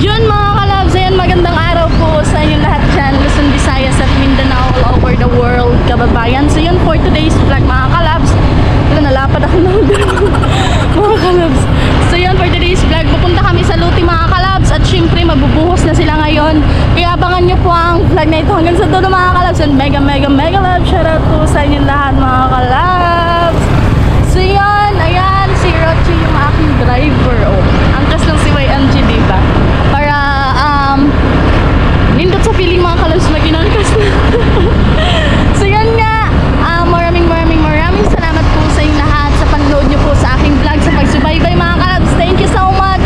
Yun mga kalabs, ayan, magandang araw po sa inyo lahat dyan, Luzon, Visayas at Mindanao, all over the world, kababayan. So yun for today's vlog mga kalabs. Nalapad ako ng mga kalabs. So yun for today's vlog, pupunta kami sa Luti mga kalabs. At syempre mabubuhos na sila ngayon. Kaya abangan nyo po ang vlog na ito hanggang sa dulo mga kalabs. And mega love shoutout po sa inyo lahat mga kalabs. So yun, ayan, si Rochi yung aking driver. Oh, angkas lang si YMG, diba? Para nindot sa feeling mga kalabs, mag-inangkas na. So yun nga, maraming salamat po sa inyo lahat sa panonood nyo po sa aking vlog, sa pagsubaybay mga kalabs. Thank you so much.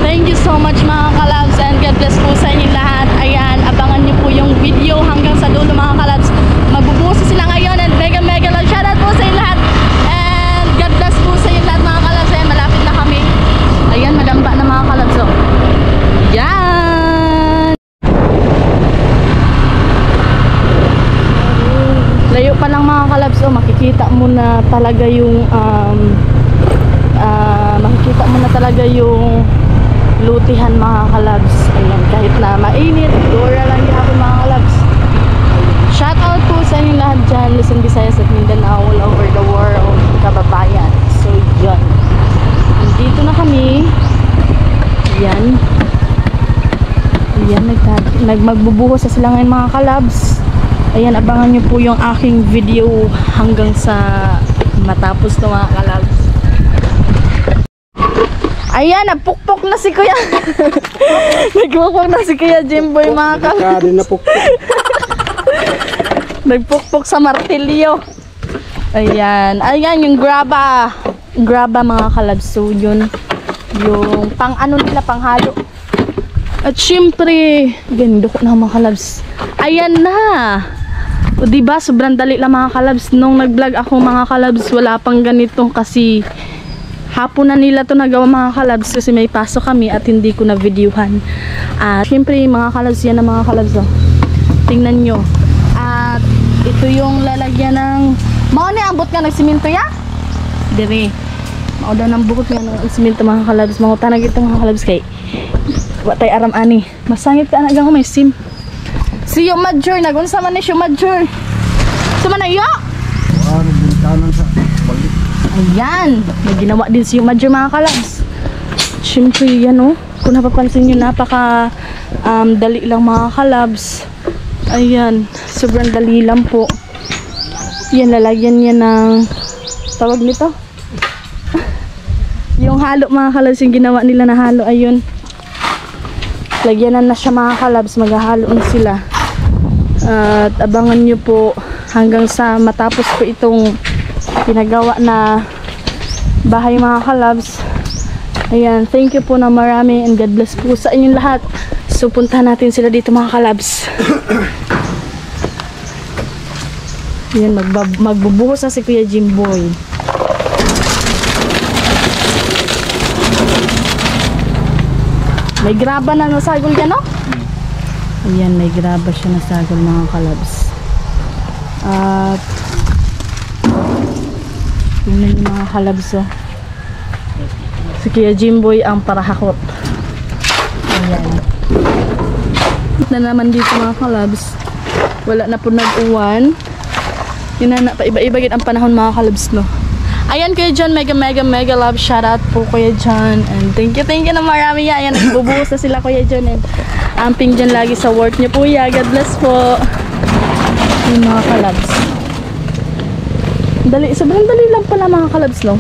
Thank you so much mga kalabs, and God bless po sa inyo lahat. Ayan, abangan nyo po yung video hanggang sa dulo mga kalabs. Magbubuhos sila ngayon, and mega love shoutout po sa inyo lahat. And God bless po sa inyo lahat mga kalabs. Ayan, malapit na kami. Ayan, madamba na mga kalabs. So, yan. Layo pa lang mga kalabs. So, makikita mo na talaga yung lutihan mga kalabs. Ayan, kahit na mainit, dora lang gihapon mga kalabs. Shout out po sa inyo lahat dyan, Luzon, Visayas at Mindanao, all over the world, kababayan. So yun, dito na kami. Ayan, magbubuhos sa sila ngayon mga kalabs. Ayan, abangan nyo po yung aking video hanggang sa matapos na mga kalabs. Ayan, napukpok na si Kuya. Nagpukpok na si Kuya Jimboy mga kalabs. Nagpukpok sa martilyo. Ayan, yung graba mga kalabs. So yun, yung pang ano nila, pang halo. At syempre, ganda ko na mga kalabs. Ayan na. O diba, sobrang dali lang mga kalabs. Nung nag-vlog ako mga kalabs, wala pang ganito kasi hapon na nila to nagawa mga kalabs kasi may pasok kami at hindi ko na videohan. At syempre mga kalabs, yan na mga kalabs. Oh. Tingnan nyo. At ito yung lalagyan ng mao ni ambot nga nagsiminto ya? Dire. Mao daw ng bukot nga ng siminto mga kalabs. Mga tanag ito mga kalabs kay watay aram ani. Masangit ka anagang may sim. Si yung major, nagunsa man ni si major. Sumanayo. Nagbintanan sa balik. Ayan, may ginawa din si Major mga kalabs. Siyempre yan oh, kung napapansin nyo, napaka dali lang mga kalabs. Ayan, sobrang dali lang po. Yan, lalagyan niya ng tawag nito yung halo mga kalabs, yung ginawa nila na halo. Ayun, lagyanan na siya mga kalabs, maghahalo na sila. At abangan nyo po hanggang sa matapos po itong pinagawa na bahay mga kalabs. Ayan, thank you po na marami and God bless po sa inyong lahat. So puntahan natin sila dito mga kalabs. Ayan, magbubuhos na si Kuya Jimboy. May graba na nasagol yan, no? Ayan, may graba siya nasagol mga kalabs. At tingnan yung mga kalabs oh. Si Kuya Jimboy ang parahakot. Ayan. Na naman dito mga kalabs. Wala na po nag-uwan. Yun na paiba-iba ang panahon mga kalabs no. Ayan Kuya John, mega love shoutout po Kuya John. And thank you na marami ya. Ayan, nagbubuhos na sila Kuya John. And amping dyan lagi sa work niyo po ya. God bless po. Yung mga kalabs. Dali, sobrang dali lang pala mga kalabs no.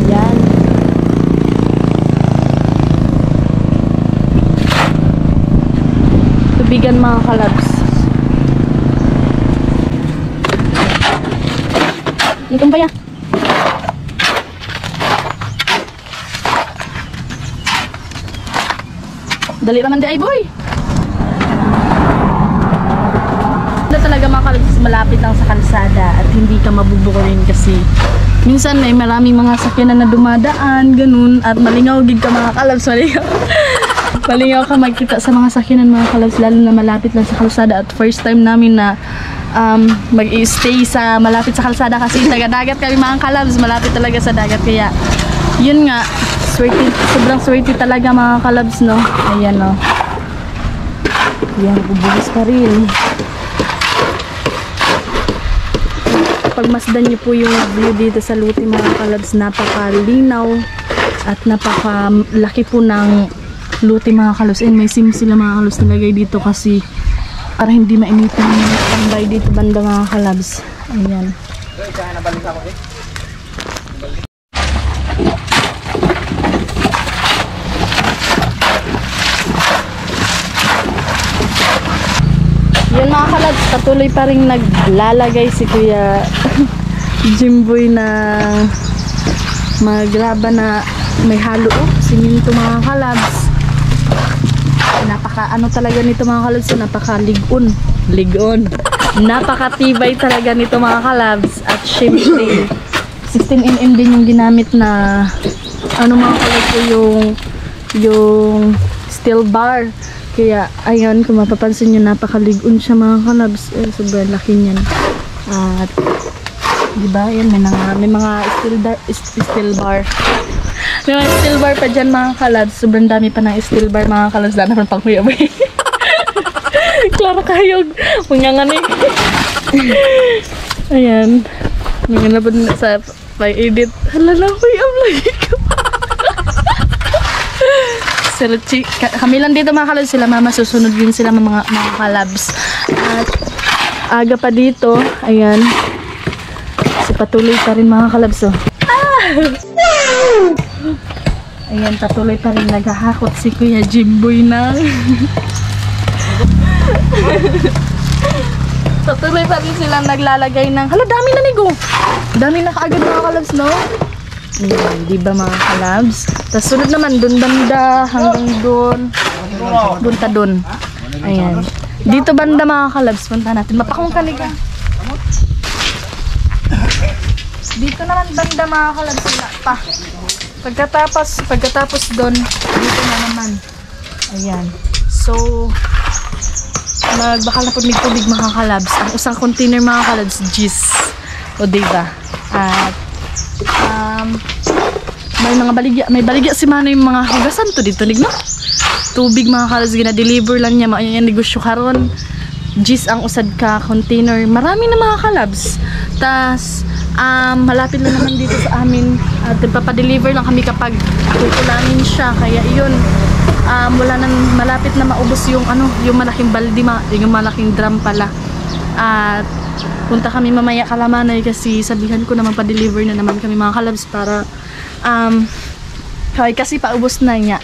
Ayan. Tubigan mga kalabs. Itong pa ya. Dali naman di ay boy. Talaga mga kalabs, malapit lang sa kalsada at hindi ka mabubukurin kasi minsan may maraming mga sakyanan na dumadaan, ganun, at malingaw gid ka mga kalabs, malingaw ka magkita sa mga sakyanan mga kalabs, lalo na malapit lang sa kalsada. At first time namin na mag-i-stay sa malapit sa kalsada kasi taga-dagat kami mga kalabs, malapit talaga sa dagat, kaya Yun nga, swerte, sobrang swerte talaga mga kalabs, no? Ayan, no? Ayan, bubuhos pa rin. Pagmasdan niyo po yung view dito sa Luti mga kalabs, napakalinaw at napakalaki po ng Luti mga kalabs. And may sim sila mga kalabs nilagay dito kasi para hindi mainitan yung tambay dito banda mga kalabs. Ayan. Yun mga kalabs, patuloy pa rin naglalagay si Kuya Jimboy na magraba na may halo siminto mga kalabs. Napaka ano talaga nito mga kalabs, napaka ligon. Napakatibay talaga nito mga kalabs. At syempre 16mm din yung ginamit na ano mga kalabs, yung steel bar. Kaya, ayun, kung mapapansin nyo, napakaligon siya mga kalabs. Sobrang laki niyan. At, diba, yan, may mga steel bar. May mga steel bar pa dyan mga kalabs. Sobrang dami pa ng steel bar mga kalabs. Dahil naman pang kuyabay. Klaro kayog. Mga nganik. Ayan. Mga nabod na sa pag-edit. Hala lang, kuyab lagi ko. Kami lang dito mga kalabs, sila mama susunod din sila mga kalabs. At aga pa dito, ayan. Kasi patuloy pa rin mga kalabs, oh. Ayan, patuloy pa rin naghahakot si Kuya Jimboy na. Patuloy pa rin sila naglalagay ng, hala, dami na nigo. Dami na kaagad mga kalabs, no? Ayan, diba mga kalabs? Tapos sunod naman, dun banda, hanggang dun. Punta dun. Ayan. Dito banda mga kalabs, punta natin. Mapakong kaliga. Dito naman banda mga kalabs, wala pa. Pagkatapos dun, dito na naman. Ayan. So, magbakal na po may tubig mga kalabs. Ang usang container mga kalabs, gis. O diba? At, may baligya si Mano yung mga hugasan to dito nig no? Tubig mga kalabs, gina-deliver lang niya yung negosyo karon. Gis ang usad ka container, marami na mga kalabs. Tas malapit lang naman dito sa amin at nagpapadeliver lang kami kapag kukulangin siya, kaya yun wala nang malapit na maubos yung yung malaking balde, yung malaking drum pala. At punta kami mamaya Kalamanay kasi sabihan ko na magpa-deliver na naman kami mga kalabs para kasi paubos na niya.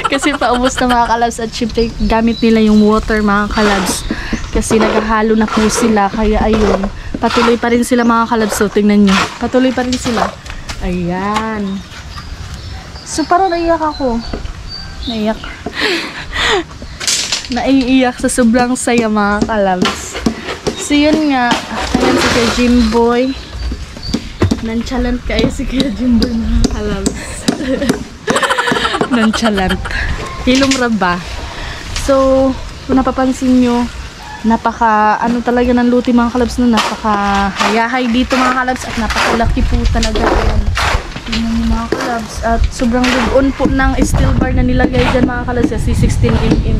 Kasi paubos na mga kalabs at syempre gamit nila yung water mga kalabs kasi naghahalo na po sila, kaya ayun, patuloy pa rin sila mga kalabs. So tingnan nyo, patuloy pa rin sila. Ayan. So parang naiyak ako. Naiiyak sa sobrang saya mga kalabs. So yun nga, ayan si Kuya Jimboy. Nonchalant kayo si Kuya Jimboy mga kalabs. Nonchalant. Hilom raba. So, kung napapansin nyo, napaka talaga ng Luti mga kalabs na napaka-hayahay dito mga kalabs at napakalaki po talaga. Ayan. Tingnan nyo mga kalabs. At sobrang ligon po ng steel bar na nilagay dyan mga kalabs kasi 16mm.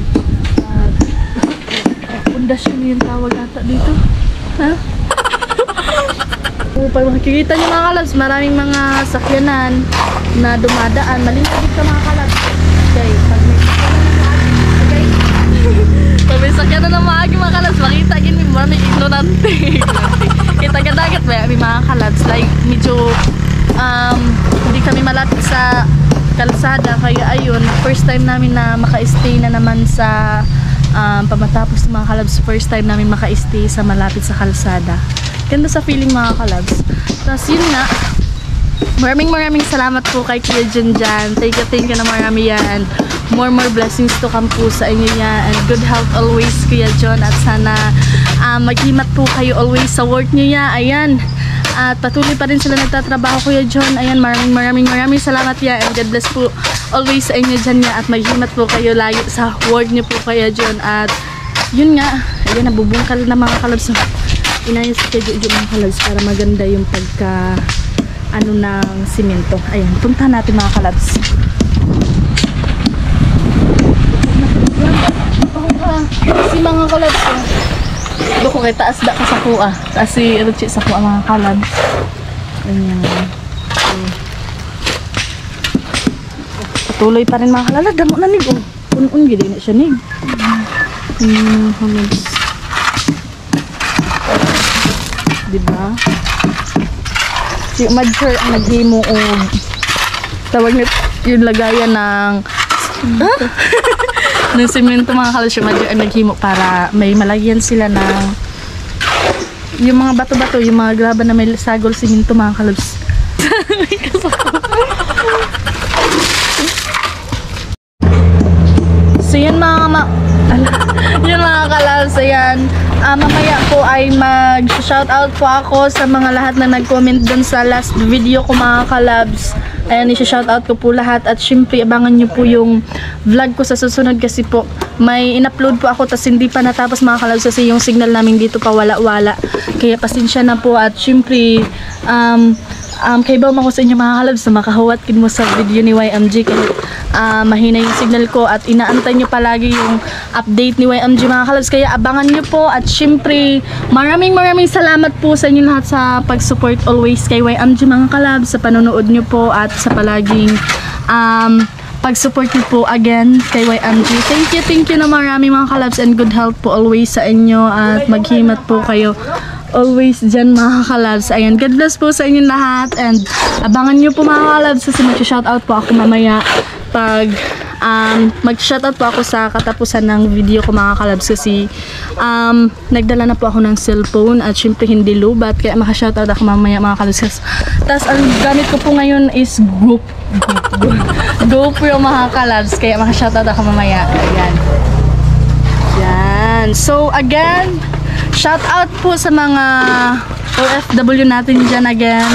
Pundasyon yung tawag ata dito. Ha? Pag makikita nyo mga kalabs, maraming mga sakyanan na dumadaan. Malingkabit ka mga kalabs. Okay, pag may sakyanan na maagi mga kalabs, makita gini mo maraming ignorante. Kita-dagat ba may mga kalabs, like medyo hindi kami malapit sa kalsada, kaya ayun, first time namin na maka-stay na naman sa pamatapos ng mga kalabs, first time namin maka-stay sa malapit sa kalsada. Ganda sa feeling mga kalabs. Tapos yun nga, maraming salamat po kay Kuya John dyan. Thank you na marami yan. More blessings to come po sa inyo yan. And good health always Kuya John. At sana maghimat po kayo always sa work nyo yan. Ayan. At patuloy pa rin sila nagtatrabaho Kuya John. Ayan, maraming salamat yan. And God bless po always sa inyo dyan yan. At maghimat po kayo lagi sa work nyo po Kuya John. At yun nga, ayan, nabubungkal na mga kalabs. Inayos sa Kuya John mga kalabs para maganda yung ano ng simento. Ayan, puntahan natin mga kalabs. Si mga kalabs, do ko kay taas da ka sa kuha. Kasi ruchi sa kuha mga kalabs. Ayan. Patuloy pa rin mga kalabs. Damo na nig. Punon gid na siya nig. Kalabs. Diba? Si Madger ang naghimo og tawag nito yung lagayan ng ng semento mga kalabs. Si Madger ang naghimo para may malagyan sila ng yung mga bato-bato, yung mga graba na may sagol semento mga kalabs. So yan yun mga kalabs, ayan. Mamaya po ay mag-shoutout po ako sa mga lahat na nag-comment dun sa last video ko mga kalabs. Ayan, i-shoutout ko po lahat. At syempre, abangan nyo po yung vlog ko sa susunod kasi po may in-upload po ako tas hindi pa natapos mga kalabs kasi yung signal namin dito pa wala-wala. Kaya pasensya na po at syempre, kay ba ako sa inyo mga kalabs na makahuwat kin mo sa video ni YMG kahit mahina yung signal ko at inaantay nyo palagi yung update ni YMG mga kalabs, kaya abangan nyo po at syempre maraming salamat po sa inyo lahat sa pag-support always kay YMG mga kalabs, sa panonood nyo po at sa palaging pag-support nyo po again kay YMG. Thank you na marami mga kalabs and good health po always sa inyo at maghimat po kayo always dyan mga kalabs. Ayan, God bless po sa inyo lahat and abangan nyo po mga kalabs kasi mag-shoutout po ako mamaya pag mag-shoutout po ako sa katapusan ng video ko mga kalabs kasi nagdala na po ako ng cellphone at syempre hindi lubat kaya maka-shoutout ako mamaya mga kalabs. Tapos ang gamit ko po ngayon is GoPro mga kalabs kaya maka-shoutout ako mamaya. Ayan. Yan. So again, shout out po sa mga OFW natin dyan again.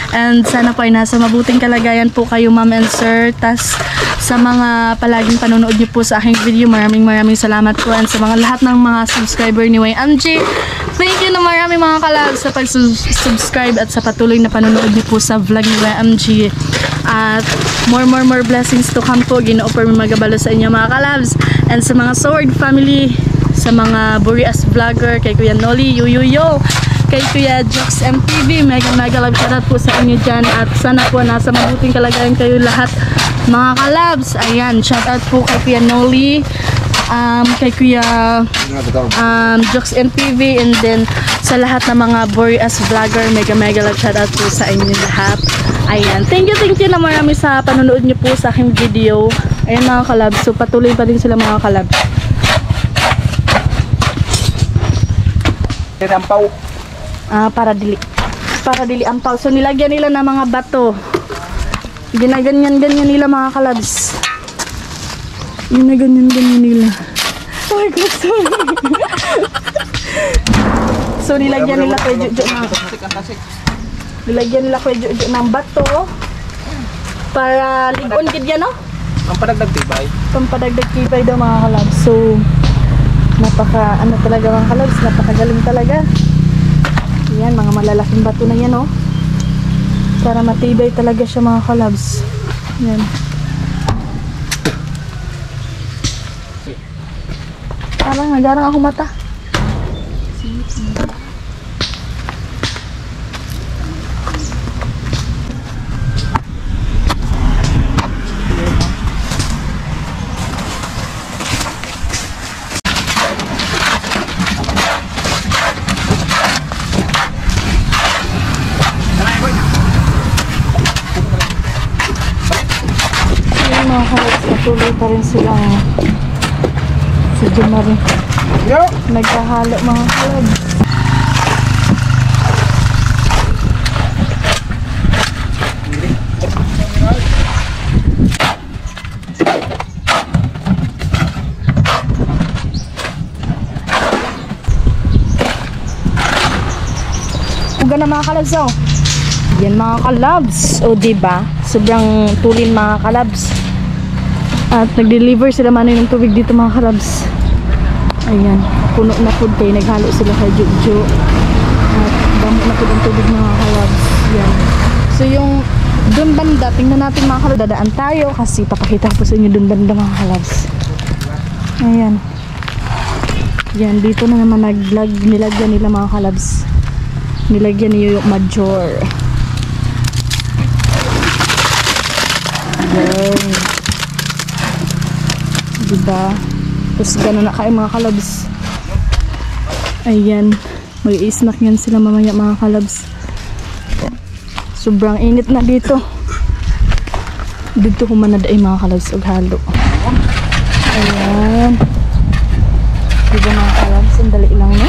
And sana po ay nasa mabuting kalagayan po kayo ma'am and sir. Tas sa mga palaging panonood niyo po sa aking video, maraming salamat po. And sa mga lahat ng mga subscriber ni YMG, thank you na marami mga kalabs sa pag-subscribe at sa patuloy na panonood niyo po sa vlog ni YMG. At more blessings to come po. Gino-offer mo magabalo sa inyo mga kalabs. And sa mga Sword family, sa mga Boreas vlogger, kay Kuya Noli, Yuyo, kay Kuya Jux MTV, mega love shoutout po sa inyo dyan at sana po nasa mabuting kalagayan kayo lahat mga kalabs. Ayan, shoutout po kay Kuya Noli, kay Kuya Jux MTV and then sa lahat ng mga Boreas vlogger, mega love shoutout po sa inyo lahat. Ayan, thank you na marami sa panonood nyo po sa aking video. Ayan mga kalabs, so patuloy pa din sila mga kalabs. Ampaw. Para dili ampaw. So nilagyan nila ng mga bato. Ginaganyan nila mga kalabs. Ginaganyan nila. Oh my God, sorry. So nilagyan nila kay Jojo ng bato para ligon gid yan, no? Pampadagdag tibay daw mga kalabs. So napaka talaga mga kalabs, napakagaling talaga. Yan, mga malalaking bato na yan, oh. Para matibay talaga siya mga kalabs. Yan. Parang nagarang ako mata. Mga kalabs, natuloy pa rin silang si Jumari nagkahalo mga kalabs. Uga na mga kalabs, oh. Yan mga kalabs, o diba? Sobrang tulin mga kalabs. At nag-deliver sila man ng tubig dito mga kalabs. Ayan, puno na food kayo. Naghalo sila kay Jojo. At damo na po ang tubig mga kalabs. Yan. So yung dun banda, tingnan natin mga kalabs. Dadaan tayo kasi papakita ko po sa inyo dun banda mga kalabs. Ayan. Yan, dito na naman nilagyan nila mga kalabs. Nilagyan niyo yung major. Ayan. Diba? Tapos gano'n na kayo mga kalabs. Ayan. Mag-i-snack yan sila mamaya mga kalabs. Sobrang init na dito. Dito humanad ay mga kalabs og halo. Ayan. Diba mga kalabs? Sandali lang no?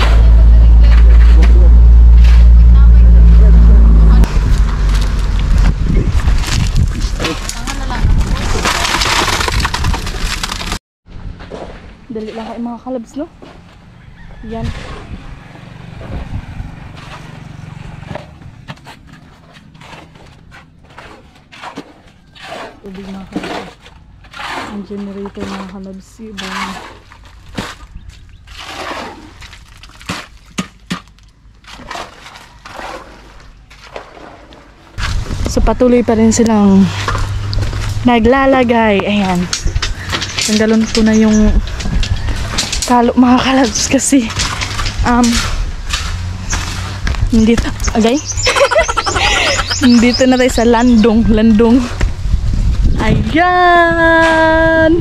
Dali lang kayo mga kalabs no? Yan. Tubig mga kalabs. Ang generator mga kalabs. Ibang so patuloy pa rin silang naglalagay. Ayan. Tanggalon ko na yung talo mga kalabs kasi dito agay dito na tayo sa landong ayan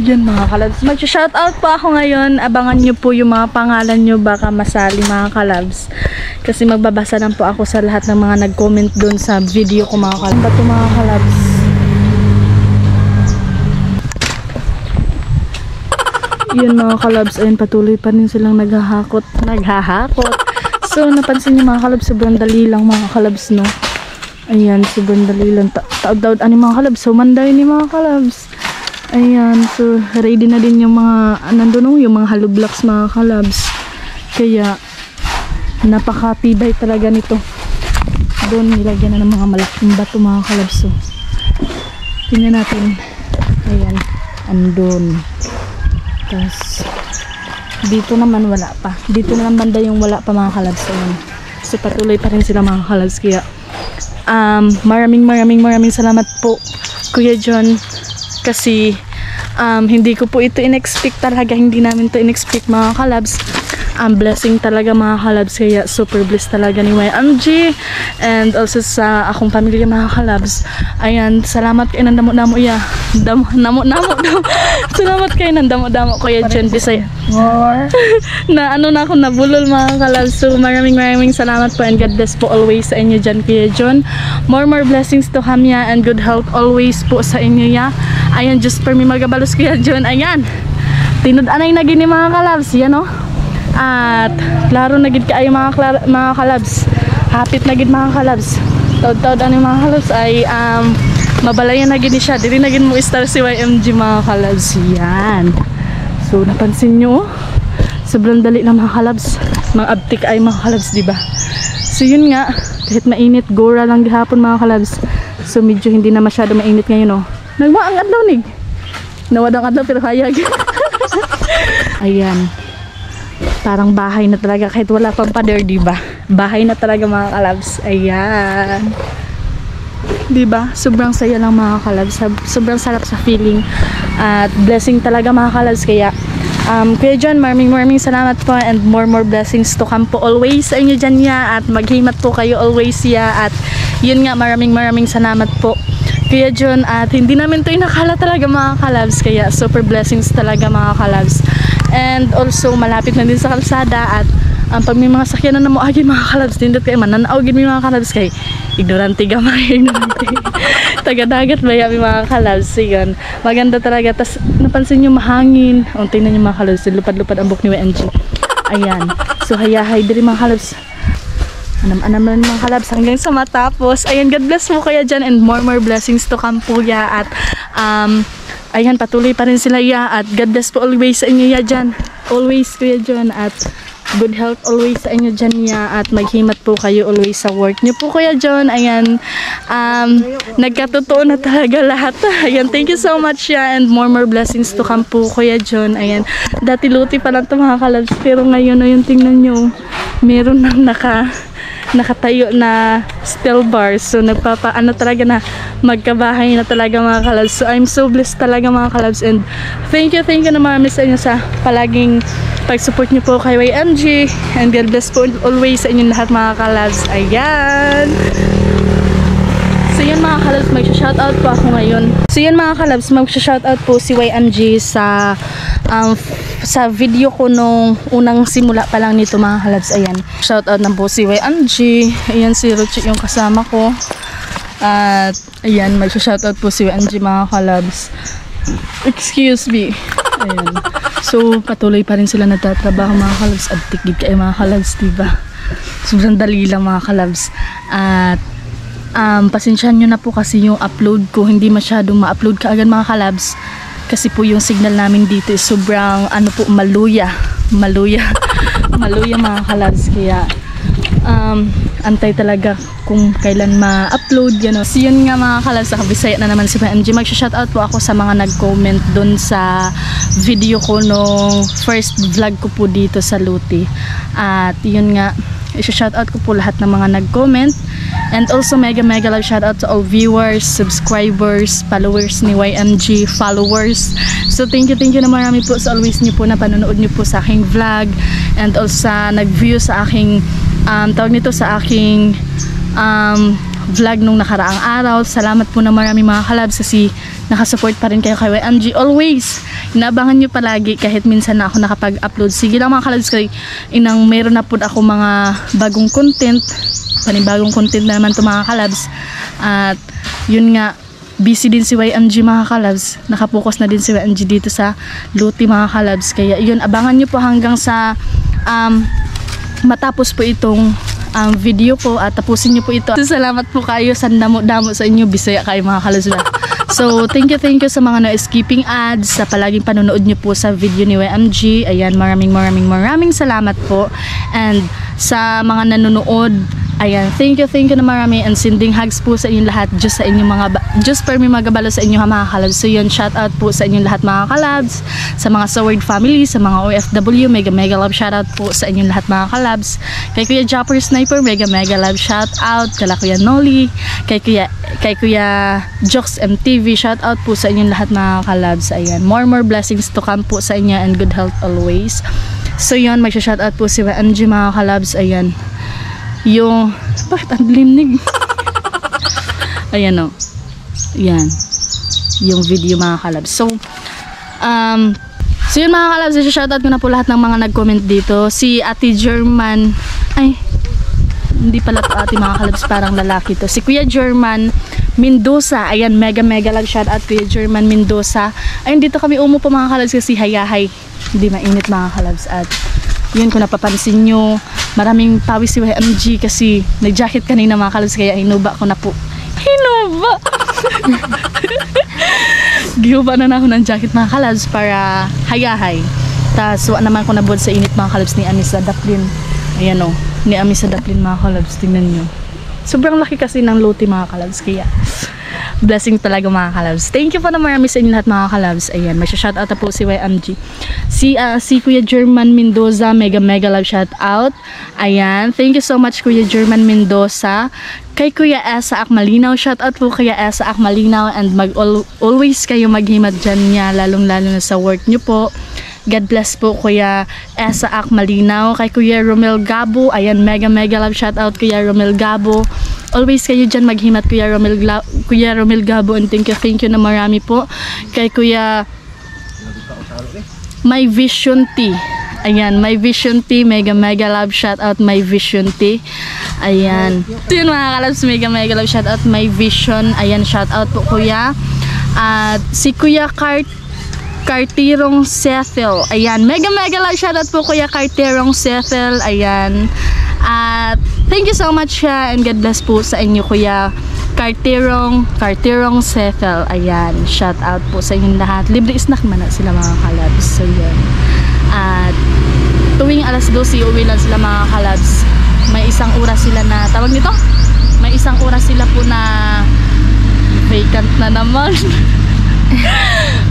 yan mga kalabs. Mag-shoutout po ako ngayon. Abangan nyo po yung mga pangalan nyo, baka masali mga kalabs kasi magbabasa lang po ako sa lahat ng mga nag-comment doon sa video ko mga kalabs. Ba't mga kalabs? Yun mga kalabs, ayun patuloy pa rin silang naghahakot. So napansin niyo mga kalabs, sobrang dali lang mga kalabs no. Ayan, sobrang dali lang. Taod-taod ani mga kalabs, so manday ni mga kalabs. Ayan, so ready na din yung mga nandun yung mga hollow blocks mga kalabs. Kaya napakatibay talaga nito. Doon nilagyan na ng mga malaking bato mga kalabs. So tingnan natin. Ayan, andun. Tapos dito naman wala pa. Dito na lang banda yung wala pa mga kalabs. Ayan. So patuloy pa rin sila mga kalabs. Kaya maraming salamat po Kuya John. Kasi hindi ko po ito in-expect talaga. Hindi namin to in-expect mga kalabs. Blessing talaga mga kalabs. Kaya super blessed talaga ni YMG and also sa akong pamilya mga kalabs. Ayan, salamat kayo ng damo-damo iya. Salamat kayo ng damo-damo Kuya John Bisaya. Na ano na ako nabulol mga kalabs. So maraming salamat po and God bless po always sa inyo dyan Kuya John. More blessings to Hamya and good health always po sa inyo ya. Ayan, just for me magabalos Kuya John. Ayan, tinud-anay na gini mga kalabs. Yan o. At klaro na gid kaayo mga kalabs. Hapit na gid mga kalabs. Taod-taod ani mga kalabs ay mabalayan na gid siya. Dili na gid mo star si YMG mga kalabs. Yan. So napansin nyo, sobrang dali lang mga kalabs. Mga abtik ay mga kalabs, di ba? So yun nga, kahit mainit, gora lang gihapon mga kalabs. So medyo hindi na masyado mainit ngayon oh. Nagmaang adlaw nig. Nawadang adlaw pero hayag. Ayan. Parang bahay na talaga kahit wala pang pader, diba? Bahay na talaga mga kalabs. Ayan. Diba? Sobrang saya lang mga kalabs. Sobrang sarap sa feeling. At blessing talaga mga kalabs. Kaya, Kuya John, maraming salamat po and more blessings to come po always sa inyo dyan ya. At maghimat po kayo always ya. At yun nga, maraming salamat po Kuya John. At hindi namin to inakala talaga mga kalabs. Kaya super blessings talaga mga kalabs. And also malapit na din sa kalsada. At pag may mga sakyanan na mo agin mga kalabs, dindot kayo man nanaawagin mga kalabs kay ignorante gamay. Taga-dagat ba yan mga kalabs. Yun, maganda talaga. Tas napansin nyo mahangin. Tingnan nyo mga kalabs, lupad-lupad ang book ni WNG. Ayan, so hayahay diri mga kalabs. Anam mga kalabs hanggang sa matapos. Ayan, God bless mo kaya dyan and more blessings to come po ya. At ayan, patuloy pa rin sila ya. At God bless po always sa inyo ya dyan. Always Kuya John. At good health always sa inyo dyan ya. At maghimat po kayo always sa work nyo po Kuya John. Ayan, nagkatotoo na talaga lahat. Ayan, thank you so much ya. And more blessings to come po Kuya John. Ayan, dati luti pa lang ito mga kalabs. Pero ngayon, ayun, tingnan nyo. meron nang nakatayo na steel bar. So nagpapaano talaga na magkabahay na talaga mga kalabs. So I'm so blessed talaga mga kalabs, and thank you na marami sa inyo sa palaging pag-support niyo po kay YMG, and God bless po always sa inyong lahat mga kalabs. Ayan. So yun mga kalabs, mag-shoutout po ako ngayon. So yun mga kalabs, mag-shoutout po si YMG sa video ko nung unang simula pa lang nito mga kalabs. Ayan, shoutout na po si YMG. Ayan si Ruchi yung kasama ko. At ayan, mag-shoutout po si YMG mga kalabs. Excuse me. Ayan. So patuloy pa rin sila nagtatrabaho mga kalabs. Abtik gid kayo mga kalabs, diba? Sobrang dali lang mga kalabs. At pasensyahan nyo na po kasi yung upload ko hindi masyadong ma-upload kaagad mga kalabs, kasi po yung signal namin dito is sobrang maluya mga kalabs, kaya antay talaga kung kailan ma-upload yan. So yun nga mga kalabs, sa Bisaya na naman si MG. Mag-shoutout po ako sa mga nag-comment dun sa video ko nung first vlog ko po dito sa Luti. At yun nga, i-shoutout ko po lahat ng mga nag-comment. And also mega love shoutout to all viewers, subscribers, followers ni YMG, followers. So thank you na marami po sa always niyo po na panonood niyo po sa aking vlog, and also nag-view sa aking sa aking vlog nung nakaraang araw. Salamat po na marami mga kalabs, kasi nakasupport pa rin kayo kay YMG always. Inaabangan nyo palagi kahit minsan na ako nakapag-upload. Sige lang mga kalabs, kay meron na po ako mga bagong content, panibagong content na naman to mga kalabs. At yun nga, busy din si YMG mga kalabs, nakapokus na din si YMG dito sa Luti mga kalabs. Kaya yun, abangan nyo po hanggang sa matapos po itong video ko, at tapusin nyo po ito. Salamat po kayo sa damo sa inyo, Bisaya kayo mga kalabs. So thank you sa mga no-skipping ads, sa palaging panonood nyo po sa video ni YMG. Ayan, maraming salamat po. And sa mga nanonood, ayan, thank you na marami, and sending hugs po sa inyong lahat. Diyos sa inyong Diyos per mi magabalo sa inyo mga kalabs. So yun, shout out po sa inyong lahat mga kalabs, sa mga Saward family, sa mga OFW, mega love shout out po sa inyong lahat mga kalabs. Kay Kuya Japper Sniper, mega love shout out. Kala Kuya Noli, kay Kuya Jokes MTV, shout out po sa inyong lahat mga kalabs. Ayan, more blessings to come po sa inyo, and good health always. So yun, mag-shout out po si YMG mga kalabs. Ayan, yung bakit ang limnig? Ayan o, yan yung video mga kalabs. So yun mga kalabs, shoutout ko na po lahat ng mga nag-comment dito. Si Ate German, ay hindi pala to ate mga kalabs, parang lalaki to. Si Kuya German Mendoza, ayan, mega lang shoutout Kuya German Mendoza. Ayun, dito kami umupo mga kalabs kasi hayahay, hindi mainit mga kalabs. At yun, kung napapansin nyo, maraming pawis si YMG kasi nag-jacket kanina mga kalabs, kaya hinuba ko na po. Hinuba! Gihuba na ako ng jacket mga kalabs para hayahay. Tas wa naman ko nabod sa init mga kalabs ni Amisa Daplin. Ayan o, ni Amisa Daplin mga kalabs, tingnan nyo. Sobrang laki kasi ng Luti mga kalabs, kaya blessing talaga mga kalabs. Thank you po na marami sa inyo lahat mga kalabs. Ayan, magsha-shoutout na po si YMG. Si Kuya German Mendoza, mega love shoutout. Ayan, thank you so much Kuya German Mendoza. Kay Kuya Esa Akmalinaw, shoutout po Kuya Esa Akmalinaw, and always kayo maghimad dyan niya, lalong na sa work nyo po. God bless po Kuya Esa Akmalinaw. Kay Kuya Romel Gabo, ayan, mega love shoutout Kuya Romel Gabo. Always kayo dyan maghimat Kuya Romel Gabo, and thank you na marami po. Kay Kuya My Vision T, ayan, My Vision T, mega love shoutout My Vision T. Ayan, so yun mga kalabs, mega love shoutout My Vision. Ayan, shoutout po Kuya. At si Kuya Cartirong Cethel, ayan, mega love shoutout po Kuya Cartirong Cethel. Ayan, at thank you so much and God bless po sa inyo Kuya Cartirong Cethel. Ayan, shout out po sa inyong lahat. Libre snack man na sila mga kalabs. So yun, at tuwing alas 12 uwi lang sila mga kalabs. May isang oras sila na tawag nito, may isang oras sila po na vacant na naman.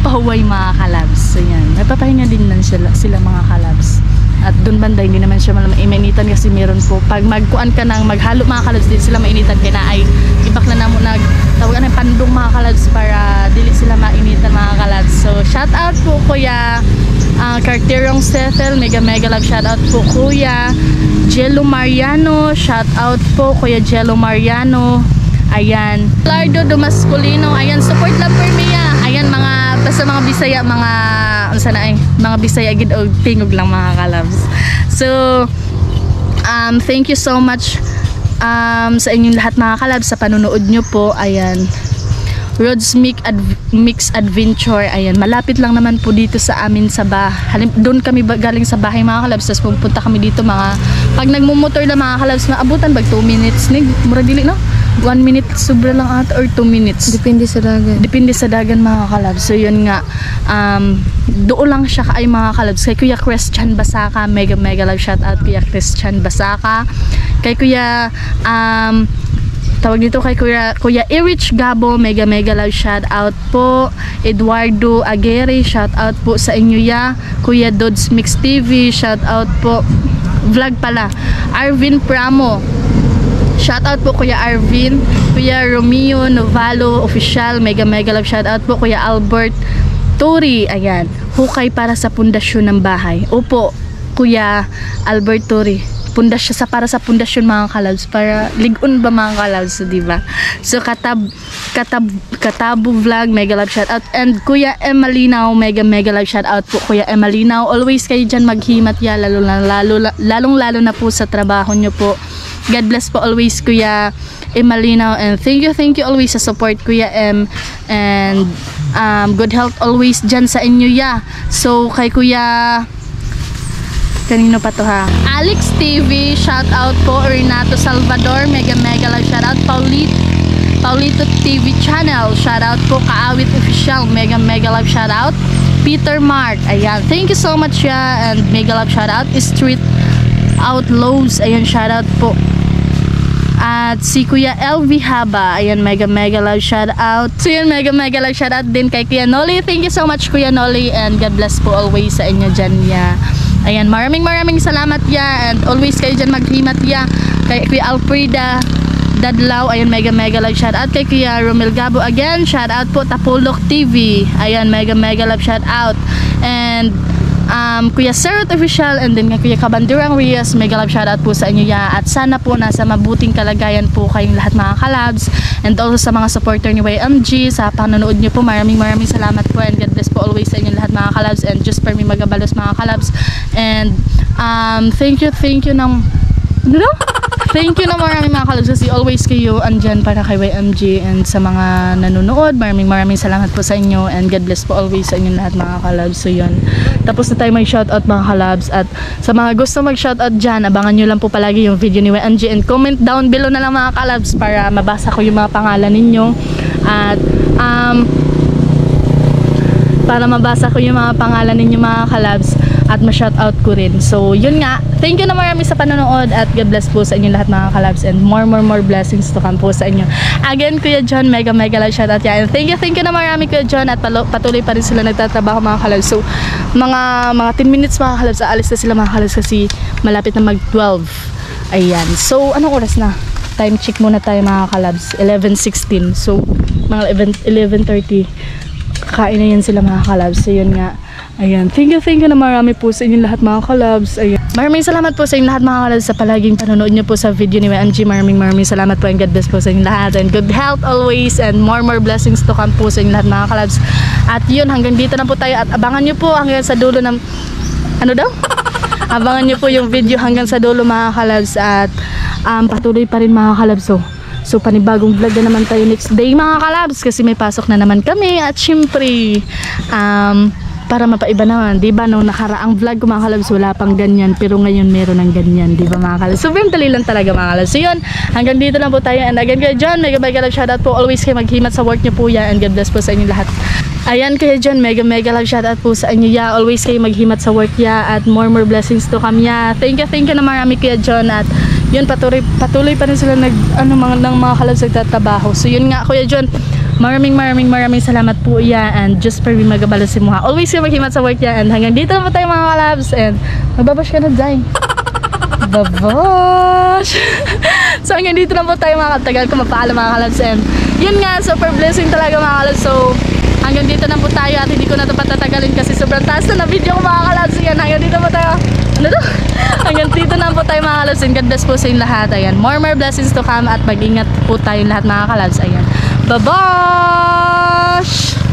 Pahuway mga kalabs. So yan, napapahinga din lang sila mga kalabs. At doon banda hindi naman siya mainitan kasi meron po pag magkuan ka ng maghalo mga kalabs din sila mainitan kaya na ay ibak na namo tawagan ng pandong mga kalabs para dili sila mainitan mga kalabs. So shout out po kuya Carterong Cecil, mega love shout out po kuya Jello Mariano, shout out po kuya Jello Mariano. Ayan, Lardo Dumasculino, ayan, support lang po Mia. Ayan, basta mga Bisaya, mga Bisaya gid og tingog lang mga kalabs. So, thank you so much sa inyong lahat mga kalabs sa panunood nyo po. Ayan, Roads Mix Adventure, ayan, malapit lang naman po dito sa amin sa bahay. Doon kami galing sa bahay mga kalabs, tapos pupunta kami dito pag nagmumotor na mga kalabs, maabutan bag 2 minutes, mura dili no? 1 minute sobra lang ata or 2 minutes. Depende sa dagan. Depende sa dagan mga kalabs. So yun nga, doon lang siya ay mga kalabs. Kay Kuya Christian Basaka, mega love shout out Kuya Christian Basaka. Kay Kuya tawag dito kay Kuya Erich Gabo, mega love shout out po. Eduardo Aguirre, shout out po sa inyo ya. Kuya Dods Mix TV, shout out po. Vlog pala. Arvin Pramo, shout out po Kuya Arvin. Kuya Romeo Novalo Official, mega love shout out po. Kuya Albert Tori, ayan, hukay para sa pundasyon ng bahay. Opo, Kuya Albert Tori, para sa pundasyon mga kalabs, para ligon ba mga kalabs, di ba? So Katabo Vlog, mega love shout out. And Kuya Emalinaw, mega love shout out po Kuya Emalinaw. Always kayo dyan maghimat ya, lalong na po sa trabaho nyo po. God bless po always Kuya Emalinaw, and thank you always sa support Kuya M, and good health always dyan sa inyo ya. So kay Kuya kanino pa to ha? Alex TV, shout out po. Renato Salvador, mega love shout out. Paulito TV channel, shout out po. Kaawit Official, mega love shout out. Peter Mark, ayan, thank you so much ya, and mega love shout out. Street Outlaws, ayan, shout out po. At si Kuya LV Haba, ayan, mega love shout out. So yun, mega love shout out din kay Kuya Noli. Thank you so much Kuya Noli, and God bless po always sa inyo dyan ya. Ayan, maraming salamat ya, and always kayo dyan maghimat ya. Kay Kuya Alfreda Dadlaw, ayan, mega love shout out. Kay Kuya Romel Gabo, again, shout out po. Tapulok TV, ayan, mega love shout out. And Kuya Serot Official, and then Kuya Kabandurang Rias, mega love shout out po sa inyo ya. At sana po nasa mabuting kalagayan po kayong lahat mga kalabs, and also sa mga supporter ni YMG sa panonood nyo po. Maraming salamat po, and God bless po always sa inyo lahat mga kalabs, and just for me magabalos mga kalabs. And thank you ng thank you na maraming mga kalabs kasi always kayo andyan para kay YMG, and sa mga nanonood, maraming salamat po sa inyo, and God bless po always sa inyo lahat mga kalabs. So yun, tapos na tayo mag shoutout mga kalabs, at sa mga gusto mag shoutout dyan, abangan nyo lang po palagi yung video ni YMG, and comment down below na lang mga kalabs para mabasa ko yung mga pangalan ninyo, at para mabasa ko yung mga pangalan ninyo mga kalabs, at ma-shoutout ko rin. So yun nga, thank you na marami sa panonood, at God bless po sa inyo lahat mga kalabs, and more blessings to come po sa inyo. Again, Kuya John, mega love shoutout yan. Thank you na marami Kuya John, at patuloy pa rin sila nagtatrabaho mga kalabs. So mga 10 minutes mga kalabs, aalis na sila mga kalabs kasi malapit na mag 12. Ayan, so anong oras na? Time check muna tayo mga kalabs, 11:16. So mga 11:30 kain na yan sila mga kalabs. So yun nga, ayan, thank you na marami po sa inyo lahat mga kalabs. Ayan, maraming salamat po sa inyo lahat mga kalabs sa palaging panonood nyo po sa video ni YMG. Maraming salamat po, and God bless po sa inyo lahat, and good health always, and more blessings to come po sa inyo lahat mga kalabs. At yun, hanggang dito na po tayo, at abangan nyo po hanggang sa dulo ng abangan nyo po yung video hanggang sa dulo mga kalabs, at patuloy pa rin mga kalabs. So panibagong vlog na naman tayo next day mga kalabs, kasi may pasok na naman kami, at syempre para mapaiba naman, di ba, nung nakaraang vlog ko mga kalabs wala pang ganyan, pero ngayon meron ng ganyan, di ba mga kalabs. So dali lang talaga mga kalabs. So yun, hanggang dito lang po tayo, and again Kuya John, mega love shoutout po. Always kayo maghimat sa work nyo po ya, and God bless po sa inyo lahat. Ayan Kuya John, mega love shoutout po sa inyo ya. Always kayo maghimat sa work ya, at more blessings to come ya. Thank you na marami Kuya John, at yun, patuloy pa rin sila mga kalabs nagtatrabaho. So yun nga Kuya John, Maraming salamat po yan. And just for me magabalo si Muha. Always yung maghimat sa work yan. And hanggang dito na po tayo mga kalabs. And magbabash ka na, Jai. Babash! So hanggang dito na po tayo mga katagal ko mapaalam mga kalabs. And yun nga, super blessing talaga mga kalabs. So hanggang dito na po tayo at hindi ko na ito patatagalin kasi sobrang taas na video ko mga kalabs. Yan, hanggang dito po tayo. Ano to? Hanggang dito na po tayo mga kalabs. And God bless po sa inyong lahat. Ayan, more blessings to come at mag-ingat po tayo lahat mga kalabs. Ayan. Babash!